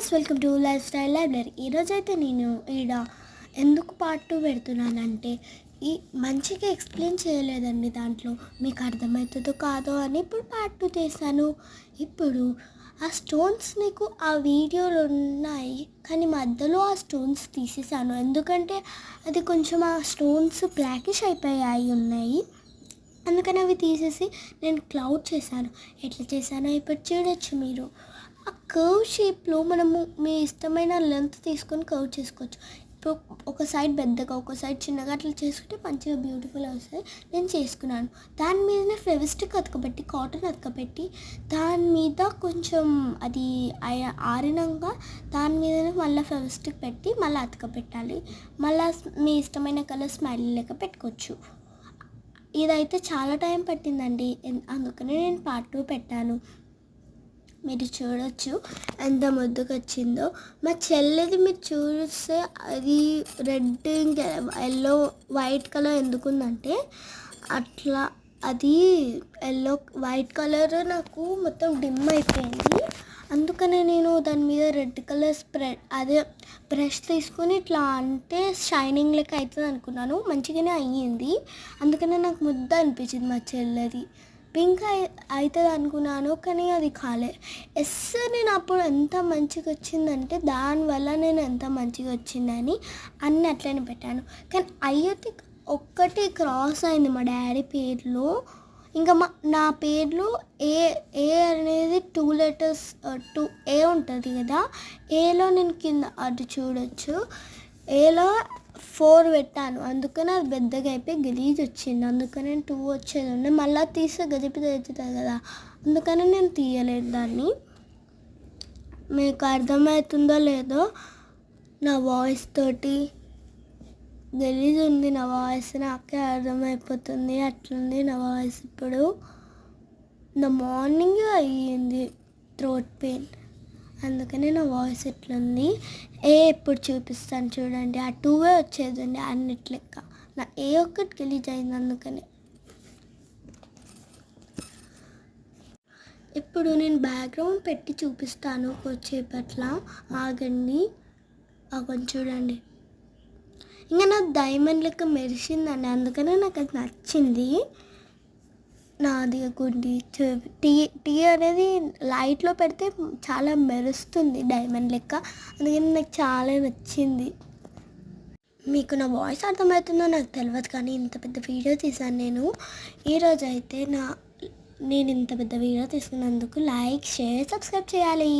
Guys, welcome to life style library. ఈరోజైతే నేను ఈడ ఎందుకు పార్ట్ 2 పెడుతున్నానంటే ఈ మంచిగా ఎక్స్ప్లెయిన్ చేయలేదండి. దాంట్లో మీకు అర్థమవుతుందో కాదో అని ఇప్పుడు పార్ట్ 2 చేశాను. ఇప్పుడు ఆ స్టోన్స్ నీకు ఆ వీడియోలో ఉన్నాయి, కానీ మధ్యలో ఆ స్టోన్స్ తీసేసాను. ఎందుకంటే అది కొంచెం ఆ స్టోన్స్ బ్లాకిష్ అయిపోయాయి ఉన్నాయి, అందుకని అవి తీసేసి నేను క్లౌడ్ చేశాను. ఎట్లా చేశానో ఇప్పుడు చూడొచ్చు మీరు. ఆ కర్వ్ షేప్లో మనము మీ ఇష్టమైన లెంత్ తీసుకొని కర్వ్ చేసుకోవచ్చు. ఇప్పుడు ఒక సైడ్ పెద్దగా ఒక సైడ్ చిన్నగా అట్లా చేసుకుంటే మంచిగా బ్యూటిఫుల్ వస్తుంది. నేను చేసుకున్నాను. దాని మీదనే ఫెవిస్టిక్ అతకబెట్టి, కాటన్ అతకబెట్టి, దాని మీద కొంచెం అది ఆరినాక దాని మీదనే మళ్ళీ ఫెవిస్టిక్ పెట్టి మళ్ళీ అతకబెట్టాలి. మళ్ళీ మీ ఇష్టమైన కలర్ స్మైల్ లెక్క పెట్టుకోవచ్చు. ఇదైతే చాలా టైం పట్టిందండి, అందుకనే నేను పార్ట్ 2 పెట్టాను. మీరు చూడొచ్చు ఎంత ముద్దుగా వచ్చిందో. మా చెల్లిది మీరు చూస్తే అది రెడ్ ఇంకా ఎల్లో వైట్ కలర్ ఎందుకుందంటే అట్లా అది ఎల్లో వైట్ కలర్ నాకు మొత్తం డిమ్ అయిపోయింది. అందుకనే నేను దాని మీద రెడ్ కలర్ అదే బ్రష్ తీసుకొని ఇట్లా అంటే షైనింగ్ లెక్క అవుతుంది అనుకున్నాను. మంచిగానే అయ్యింది. అందుకనే నాకు ముద్ద అనిపించింది మా చెల్లెది. పింక్ అవుతుంది అనుకున్నాను, కానీ అది కాలే. నేను అప్పుడు ఎంత మంచిగా వచ్చిందంటే దానివల్ల నేను ఎంత మంచిగా వచ్చిందని అన్నీ అట్లనే పెట్టాను. కానీ అయ్యతే ఒక్కటి క్రాస్ అయింది మా డాడీ పేరులో. ఇంకా నా పేర్లో ఏ అనేది 2 లెటర్స్ 2 ఏ ఉంటుంది కదా. ఏలో నేను కింద అది చూడొచ్చు, ఏలో 4 పెట్టాను. అందుకని అది పెద్దగా అయిపోయి గలీజ్ వచ్చింది. అందుకని నేను 2 వచ్చేది ఉండే, మళ్ళీ తీస్తే గజిపిత తెచ్చుతుంది కదా, అందుకని నేను తీయలేదు దాన్ని. మీకు అర్థమవుతుందో లేదో నా వాయిస్ తోటి. గలీజ్ ఉంది నా వాయిస్, నాకే అర్థమైపోతుంది. అట్లుంది నా వాయిస్. ఇప్పుడు నా మార్నింగ్ అయ్యింది థ్రోట్ పెయిన్, అందుకని నా వాయిస్ ఎట్లుంది. ఎప్పుడు చూపిస్తాను చూడండి. ఆ 2 వచ్చేదండి అన్నిట్లెక్క. నా ఒక్కటి గలీజ్ అయింది, అందుకని. ఇప్పుడు నేను బ్యాక్గ్రౌండ్ పెట్టి చూపిస్తాను కొద్దిసేపట్ల, ఆగండి. కొంచెం చూడండి. ఇంకా నా డైమండ్ లెక్క మెరిసిందండి, అందుకనే నాకు అది నచ్చింది. నాది గుండి టీ అనేది లైట్లో పెడితే చాలా మెరుస్తుంది డైమండ్ లెక్క, అందుకని నాకు చాలా నచ్చింది. మీకు నా వాయిస్ అర్థమవుతుందో నాకు తెలియదు, కానీ ఇంత పెద్ద వీడియో తీసాను నేను. ఈరోజు అయితే నేను ఇంత పెద్ద వీడియో తీసుకున్నందుకు లైక్, షేర్, సబ్స్క్రైబ్ చేయాలి.